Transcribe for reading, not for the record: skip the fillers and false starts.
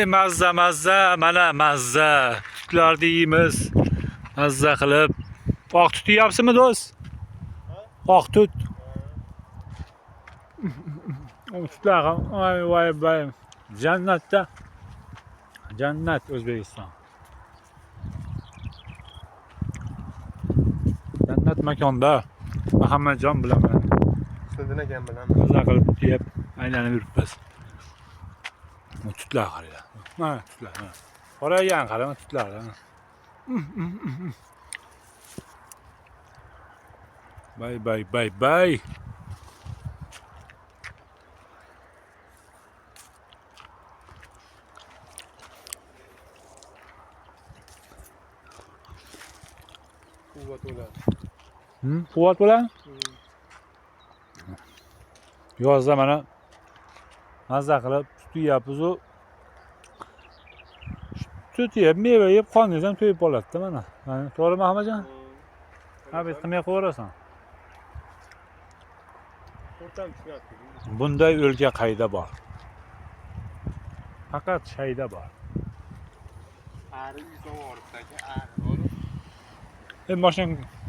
Mazza mazza, mana mazza. Tutlarni yeymiz. Mazza qilib. Oq tut yeyapsizmi do'st? Oq tut. Tutlar, voy. Jannatda. Jannat O'zbekiston. Jannat makonda. Muhammadjon bilan Sizdan akam bilan mazza qilib yeb aylanib yuribmiz. Bu tutlar qaranglar. Mana tutlar. Qoragan qarang tutlar. Bay. quvvat bo'ladi. Quvvat bilan yozda mana mazza qilib tut yeyapmiz. Tut yeb, meva yeb qoningiz ham to'yib qoladi-da mana. To'g'rimi Ahmadjon? Ha, biz qilmay qo'yarasan. O'rtam tushyapti. Bunday o'lka qayda bor? Faqat shayda bor. Ari uy to'g'risidagi ari bor. Mashina